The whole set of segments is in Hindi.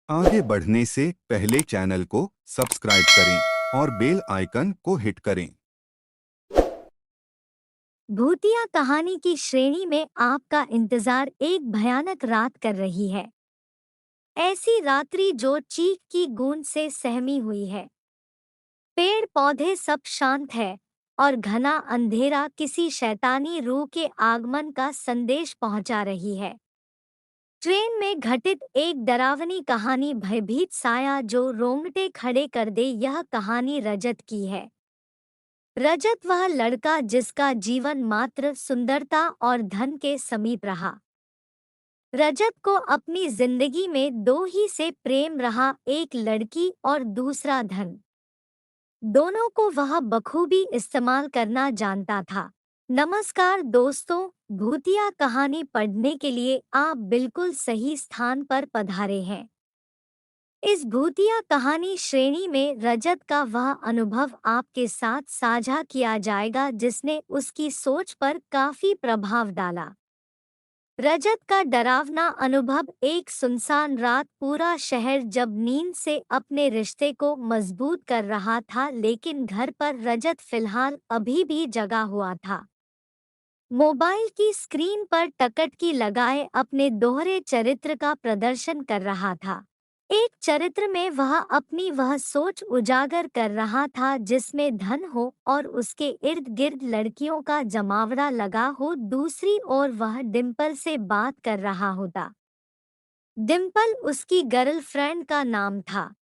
आगे बढ़ने से पहले चैनल को सब्सक्राइब करें और बेल आइकन को हिट करें। भूतिया कहानी की श्रेणी में आपका इंतजार एक भयानक रात कर रही है। ऐसी रात्रि जो चीख की गूंज से सहमी हुई है। पेड़ पौधे सब शांत है और घना अंधेरा किसी शैतानी रूह के आगमन का संदेश पहुंचा रही है। ट्रेन में घटित एक डरावनी कहानी, भयभीत साया जो रोंगटे खड़े कर दे। यह कहानी रजत की है। रजत वह लड़का जिसका जीवन मात्र सुंदरता और धन के समीप रहा। रजत को अपनी जिंदगी में दो ही से प्रेम रहा, एक लड़की और दूसरा धन। दोनों को वह बखूबी इस्तेमाल करना जानता था। नमस्कार दोस्तों, भूतिया कहानी पढ़ने के लिए आप बिल्कुल सही स्थान पर पधारे हैं। इस भूतिया कहानी श्रेणी में रजत का वह अनुभव आपके साथ साझा किया जाएगा जिसने उसकी सोच पर काफी प्रभाव डाला। रजत का डरावना अनुभव, एक सुनसान रात, पूरा शहर जब नींद से अपने रिश्ते को मजबूत कर रहा था, लेकिन घर पर रजत फिलहाल अभी भी जगा हुआ था। मोबाइल की स्क्रीन पर टकटकी लगाए अपने दोहरे चरित्र का प्रदर्शन कर रहा था। एक चरित्र में वह अपनी वह सोच उजागर कर रहा था जिसमें धन हो और उसके इर्द गिर्द लड़कियों का जमावड़ा लगा हो। दूसरी ओर वह डिम्पल से बात कर रहा होता। डिम्पल उसकी गर्लफ्रेंड का नाम था।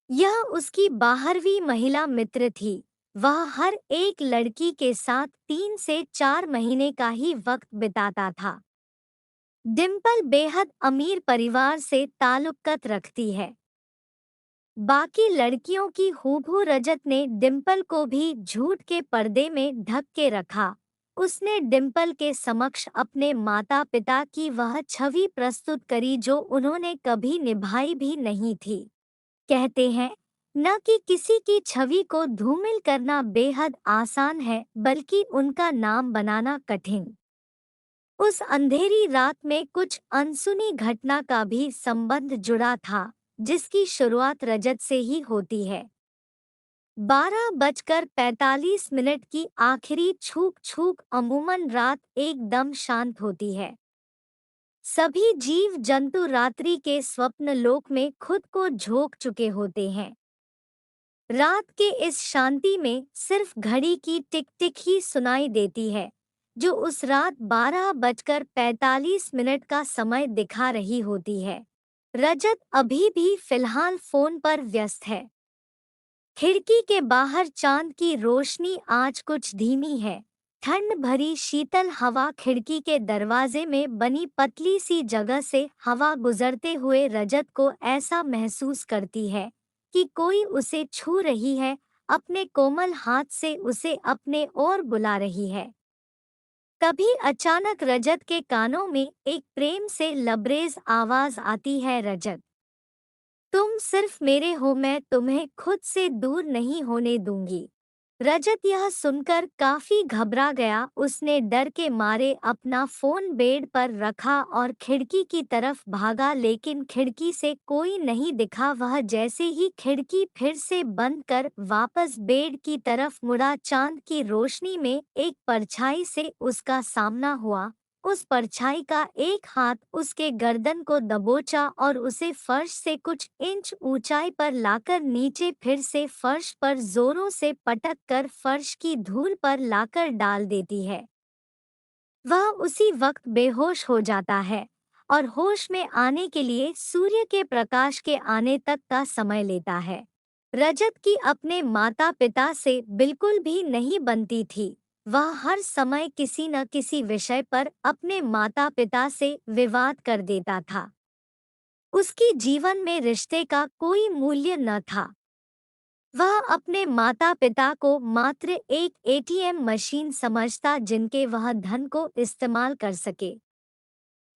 यह उसकी 12वीं महिला मित्र थी। वह हर एक लड़की के साथ 3 से 4 महीने का ही वक्त बिताता था। डिम्पल बेहद अमीर परिवार से ताल्लुक़त रखती है। बाकी लड़कियों की हूबहू रजत ने डिम्पल को भी झूठ के पर्दे में ढक के रखा। उसने डिम्पल के समक्ष अपने माता पिता की वह छवि प्रस्तुत करी जो उन्होंने कभी निभाई भी नहीं थी। कहते हैं न कि किसी की छवि को धूमिल करना बेहद आसान है, बल्कि उनका नाम बनाना कठिन। उस अंधेरी रात में कुछ अनसुनी घटना का भी संबंध जुड़ा था, जिसकी शुरुआत रजत से ही होती है। 12:45 की आखिरी छूक छूक, अमूमन रात एकदम शांत होती है। सभी जीव जंतु रात्रि के स्वप्न लोक में खुद को झोंक चुके होते हैं। रात के इस शांति में सिर्फ घड़ी की टिक टिक ही सुनाई देती है, जो उस रात 12:45 का समय दिखा रही होती है। रजत अभी भी फिलहाल फोन पर व्यस्त है। खिड़की के बाहर चांद की रोशनी आज कुछ धीमी है। ठंड भरी शीतल हवा खिड़की के दरवाजे में बनी पतली सी जगह से हवा गुजरते हुए रजत को ऐसा महसूस करती है कि कोई उसे छू रही है, अपने कोमल हाथ से उसे अपने ओर बुला रही है। तभी अचानक रजत के कानों में एक प्रेम से लबरेज आवाज आती है, रजत, तुम सिर्फ मेरे हो, मैं तुम्हें खुद से दूर नहीं होने दूंगी। रजत यह सुनकर काफी घबरा गया। उसने डर के मारे अपना फोन बेड पर रखा और खिड़की की तरफ भागा, लेकिन खिड़की से कोई नहीं दिखा। वह जैसे ही खिड़की फिर से बंद कर वापस बेड की तरफ मुड़ा, चांद की रोशनी में एक परछाई से उसका सामना हुआ। उस परछाई का एक हाथ उसके गर्दन को दबोचा और उसे फर्श से कुछ इंच ऊंचाई पर लाकर नीचे फिर से फर्श पर जोरों से पटक कर फर्श की धूल पर लाकर डाल देती है। वह उसी वक्त बेहोश हो जाता है और होश में आने के लिए सूर्य के प्रकाश के आने तक का समय लेता है। रजत की अपने माता पिता से बिल्कुल भी नहीं बनती थी। वह हर समय किसी न किसी विषय पर अपने माता पिता से विवाद कर देता था। उसकी जीवन में रिश्ते का कोई मूल्य न था। वह अपने माता पिता को मात्र एक एटीएम मशीन समझता जिनके वह धन को इस्तेमाल कर सके।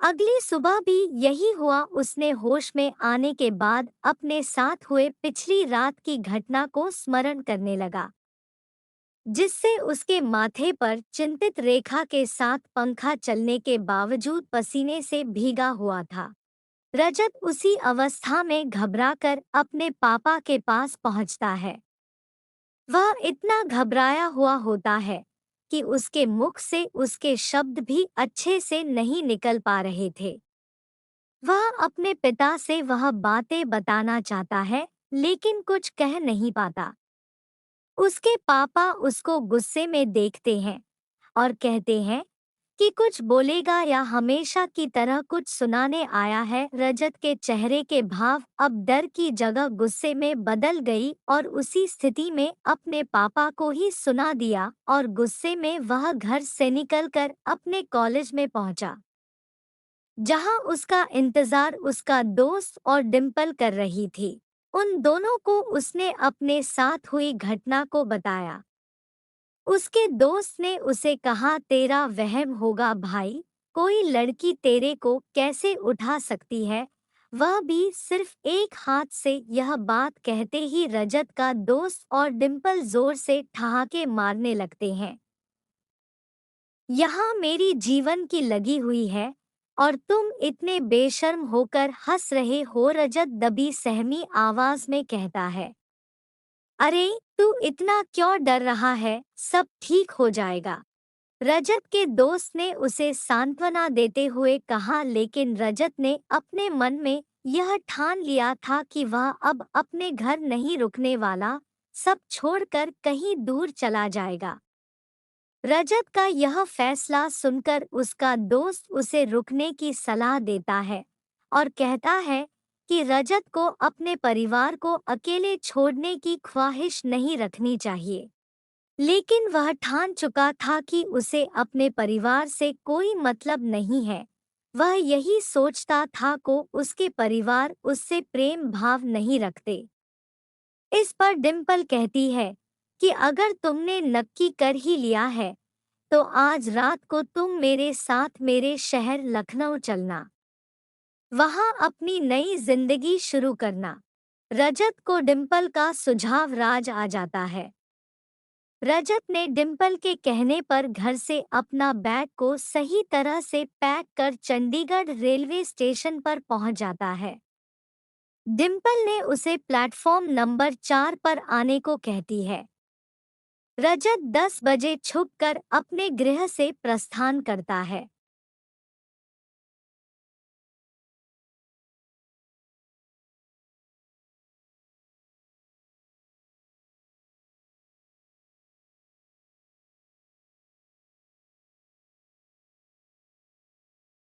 अगली सुबह भी यही हुआ। उसने होश में आने के बाद अपने साथ हुए पिछली रात की घटना को स्मरण करने लगा, जिससे उसके माथे पर चिंतित रेखा के साथ पंखा चलने के बावजूद पसीने से भीगा हुआ था। रजत उसी अवस्था में घबराकर अपने पापा के पास पहुंचता है। वह इतना घबराया हुआ होता है कि उसके मुख से उसके शब्द भी अच्छे से नहीं निकल पा रहे थे। वह अपने पिता से वह बातें बताना चाहता है, लेकिन कुछ कह नहीं पाता। उसके पापा उसको गुस्से में देखते हैं और कहते हैं कि कुछ बोलेगा या हमेशा की तरह कुछ सुनाने आया है। रजत के चेहरे के भाव अब डर की जगह गुस्से में बदल गई और उसी स्थिति में अपने पापा को ही सुना दिया और गुस्से में वह घर से निकलकर अपने कॉलेज में पहुंचा, जहां उसका इंतजार उसका दोस्त और डिम्पल कर रही थी। उन दोनों को उसने अपने साथ हुई घटना को बताया। उसके दोस्त ने उसे कहा, तेरा वहम होगा भाई, कोई लड़की तेरे को कैसे उठा सकती है, वह भी सिर्फ एक हाथ से। यह बात कहते ही रजत का दोस्त और डिम्पल जोर से ठहाके मारने लगते हैं। यहाँ मेरी जीवन की लगी हुई है और तुम इतने बेशर्म होकर हंस रहे हो, रजत दबी सहमी आवाज में कहता है। अरे तू इतना क्यों डर रहा है, सब ठीक हो जाएगा, रजत के दोस्त ने उसे सांत्वना देते हुए कहा। लेकिन रजत ने अपने मन में यह ठान लिया था कि वह अब अपने घर नहीं रुकने वाला, सब छोड़कर कहीं दूर चला जाएगा। रजत का यह फैसला सुनकर उसका दोस्त उसे रुकने की सलाह देता है और कहता है कि रजत को अपने परिवार को अकेले छोड़ने की ख्वाहिश नहीं रखनी चाहिए। लेकिन वह ठान चुका था कि उसे अपने परिवार से कोई मतलब नहीं है। वह यही सोचता था को उसके परिवार उससे प्रेम भाव नहीं रखते। इस पर डिम्पल कहती है कि अगर तुमने नक्की कर ही लिया है तो आज रात को तुम मेरे साथ मेरे शहर लखनऊ चलना, वहां अपनी नई जिंदगी शुरू करना। रजत को डिम्पल का सुझाव राज आ जाता है। रजत ने डिम्पल के कहने पर घर से अपना बैग को सही तरह से पैक कर चंडीगढ़ रेलवे स्टेशन पर पहुंच जाता है। डिम्पल ने उसे प्लेटफॉर्म नंबर 4 पर आने को कहती है। रजत 10 बजे छुपकर अपने गृह से प्रस्थान करता है।